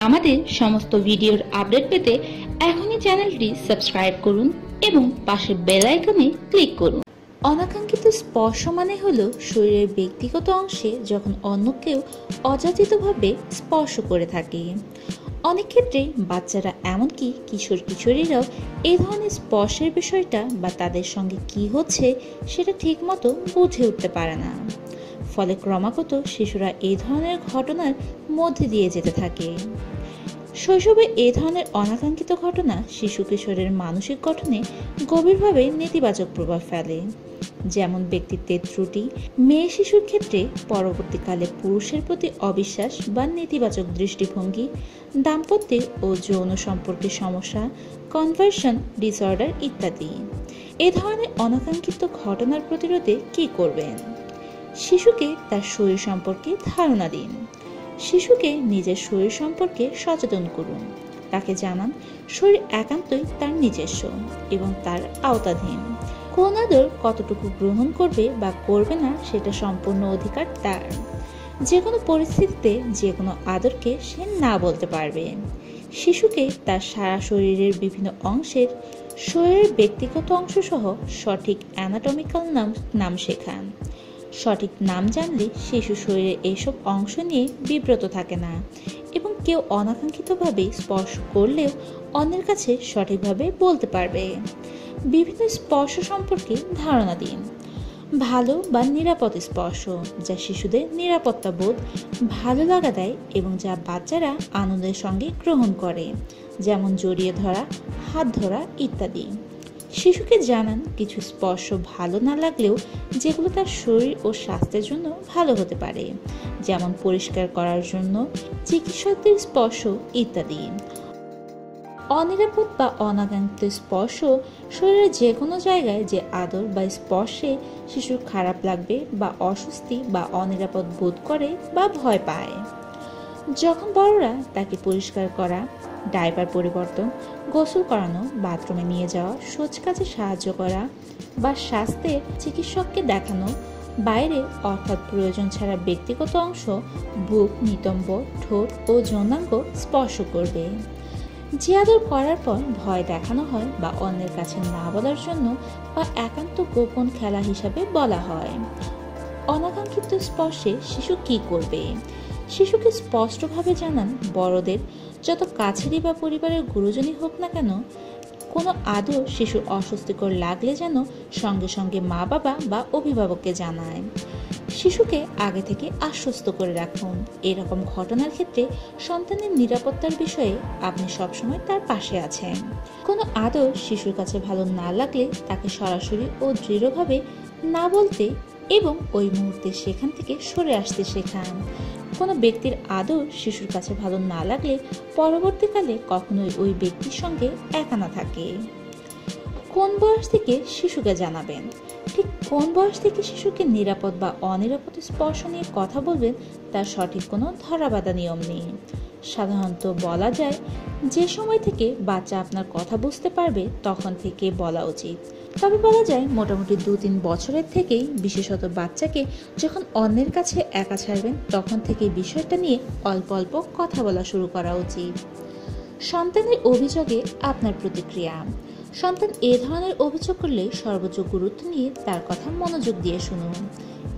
আমাদের সমস্ত ভিডিওর আপডেট পেতে এখনই চ্যানেলটি সাবস্ক্রাইব করুন এবং পাশের বেল আইকনে ক্লিক করুন। অনাকাঙ্ক্ষিত স্পর্শ মানে হলো শরীরের ব্যক্তিগত অংশে যখন অন্য কেউ অযাচিতভাবে স্পর্শ করে থাকে। অনেক ক্ষেত্রে বাচ্চারা এমনকি কিশোর কিশোরীরাও এই ধরনের স্পর্শের বিষয়টা বা তাদের সঙ্গে কি হচ্ছে সেটা ঠিকমতো বুঝে উঠতে পারে না। ফলে ক্রমাগত শিশুরা এই ধরনের ঘটনার মধ্যে দিয়ে যেতে থাকে। শৈশবে এই ধরনের অনাকাঙ্ক্ষিত ঘটনা শিশু কিশোরের মানসিক গঠনে গভীরভাবে নেতিবাচক প্রভাব ফেলে। যেমন ব্যক্তিত্বের ত্রুটি, মেয়ে শিশুর ক্ষেত্রে পরবর্তীকালে পুরুষের প্রতি অবিশ্বাস বা নেতিবাচক দৃষ্টিভঙ্গি, দাম্পত্যে ও যৌন সম্পর্কের সমস্যা, কনভার্সন ডিসঅর্ডার ইত্যাদি। এ ধরনের অনাকাঙ্ক্ষিত ঘটনার প্রতিরোধে কী করবেন? শিশুকে তার শরীর সম্পর্কে ধারণা দিন। শিশুকে নিজের শরীর সম্পর্কে সচেতন করুন। তাকে জানান শরীর একান্তই তার নিজস্ব এবং তার আওতাধীন। কোন আদর কতটুকু গ্রহণ করবে বা করবে না সেটা সম্পূর্ণ অধিকার তার। যে কোনো পরিস্থিতিতে যে কোনো আদরকে সে না বলতে পারবে। শিশুকে তার সারা শরীরের বিভিন্ন অংশের শরীরের ব্যক্তিগত অংশ সহ সঠিক অ্যানাটমিক্যাল নাম শেখান। সঠিক নাম জানলে শিশু শরীরের এইসব অংশ নিয়ে বিব্রত থাকে না এবং কেউ অনাকাঙ্ক্ষিতভাবে স্পর্শ করলেও অন্যের কাছে সঠিকভাবে বলতে পারবে। বিভিন্ন স্পর্শ সম্পর্কে ধারণা দিন। ভালো বা নিরাপদ স্পর্শ যা শিশুদের নিরাপত্তা বোধ, ভালো লাগা দেয় এবং যা বাচ্চারা আনন্দের সঙ্গে গ্রহণ করে, যেমন জড়িয়ে ধরা, হাত ধরা ইত্যাদি। শিশুকে জানান কিছু স্পর্শ ভালো না লাগলেও যেগুলো তার শরীর ও স্বাস্থ্যের জন্য ভালো হতে পারে, যেমন পরিষ্কার করার জন্য চিকিৎসকদের স্পর্শ ইত্যাদি। অনিরাপদ বা অনাকাঙ্ক্ষিত স্পর্শ শরীরের যে কোনো জায়গায় যে আদর বা স্পর্শে শিশুর খারাপ লাগবে বা অস্বস্তি বা অনিরাপদ বোধ করে বা ভয় পায়। যখন বড়রা তাকে পরিষ্কার করা, ডায়পার পরিবর্তন, গোসল করানো, বাথরুমে নিয়ে যাওয়া, শৌচ কাজে সাহায্য করা বা স্বাস্থ্যের চিকিৎসককে দেখানো, বাইরে অর্থাৎ প্রয়োজন ছাড়া ব্যক্তিগত অংশ, বুক, নিতম্ব, ঠোঁট ও যৌনাঙ্গ স্পর্শ করবে। যে আদর করার পর ভয় দেখানো হয় বা অন্যের কাছে না বলার জন্য বা একান্ত গোপন খেলা হিসাবে বলা হয়। অনাকাঙ্ক্ষিত স্পর্শে শিশু কি করবে? শিশুকে স্পষ্টভাবে জানান বড়দের, যত কাছেরই বা পরিবারের গুরুজনই হোক না কেন, কোনো আদর শিশুর অস্বস্তিকর লাগলে যেন সঙ্গে সঙ্গে মা বাবা বা অভিভাবককে জানায়। শিশুকে আগে থেকে আশ্বস্ত করে রাখুন। এরকম ঘটনার ক্ষেত্রে সন্তানের নিরাপত্তার বিষয়ে আপনি সবসময় তার পাশে আছেন। কোনো আদর শিশুর কাছে ভালো না লাগলে তাকে সরাসরি ও দৃঢ়ভাবে না বলতে এবং ওই মুহূর্তে সেখান থেকে সরে আসতে শেখান। কোনো ব্যক্তির আদর শিশুর কাছে ভালো না লাগলে পরবর্তীকালে কখনোই ওই ব্যক্তির সঙ্গে একা না থাকে। কোন বয়স থেকে শিশুকে জানাবেন? ঠিক কোন বয়স থেকে শিশুকে নিরাপদ বা অনিরাপদ স্পর্শ নিয়ে কথা বলবেন তার সঠিক কোনো ধরাবাঁধা নিয়ম নেই। সাধারণত বলা যায় যে সময় থেকে বাচ্চা আপনার কথা বুঝতে পারবে তখন থেকে বলা উচিত। তবে বলা যায় মোটামুটি 2-3 বছরের থেকেই, বিশেষত বাচ্চাকে যখন অন্যের কাছে একা ছাড়বেন তখন থেকে বিষয়টা নিয়ে অল্প অল্প কথা বলা শুরু করা উচিত। সন্তানের অভিযোগে আপনার প্রতিক্রিয়া। সন্তান এ ধরনের অভিযোগ করলে সর্বোচ্চ গুরুত্ব নিয়ে তার কথা মনোযোগ দিয়ে শুনুন।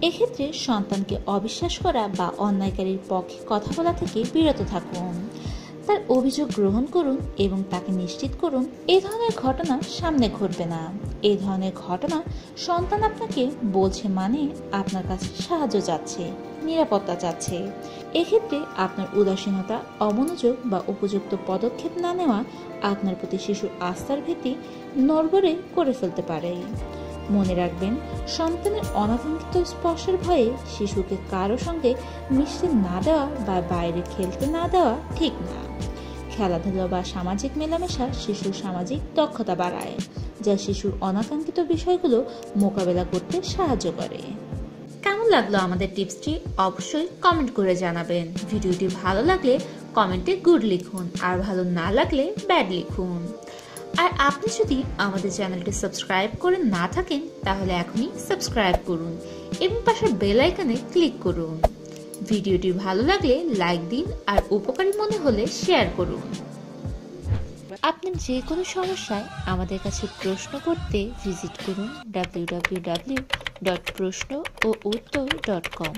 এক্ষেত্রে সন্তানকে অবিশ্বাস করা বা অন্যায়কারীর পক্ষে কথা বলা থেকে বিরত থাকুন। তার অভিযোগ গ্রহণ করুন এবং তাকে নিশ্চিত করুন এ ধরনের ঘটনা সামনে ঘটবে না। এই ধরনের ঘটনা সন্তান আপনাকে বলছে মানে আপনার কাছে সাহায্য চাচ্ছে, নিরাপত্তা চাচ্ছে। এক্ষেত্রে আপনার উদাসীনতা, অমনোযোগ বা উপযুক্ত পদক্ষেপ না নেওয়া আপনার প্রতি শিশুর আস্থার ভিত্তি নড়বড়ে করে ফেলতে পারে। মনে রাখবেন, সন্তানের অনাকাঙ্ক্ষিত স্পর্শের ভয়ে শিশুকে কারো সঙ্গে মিশতে না দেওয়া বা বাইরে খেলতে না দেওয়া ঠিক না। খেলাধুলা বা সামাজিক মেলামেশা শিশুর সামাজিক দক্ষতা বাড়ায়, যা শিশুর অনাকাঙ্ক্ষিত বিষয়গুলো মোকাবেলা করতে সাহায্য করে। কেমন লাগলো আমাদের টিপসটি? অবশ্যই কমেন্ট করে জানাবেন। ভিডিওটি ভালো লাগলে কমেন্টে গুড লিখুন, আর ভালো না লাগলে ব্যাড লিখুন। আর আপনি যদি আমাদের চ্যানেলটি সাবস্ক্রাইব করে না থাকেন তাহলে এখনই সাবস্ক্রাইব করুন এবং পাশের বেল আইকনে ক্লিক করুন। ভিডিওটি ভালো লাগলে লাইক দিন আর উপকারী মনে হলে শেয়ার করুন। আপনার যে কোনো সমস্যায় আমাদের কাছে প্রশ্ন করতে ভিজিট করুন www.প্রশ্নওউত্তর.com।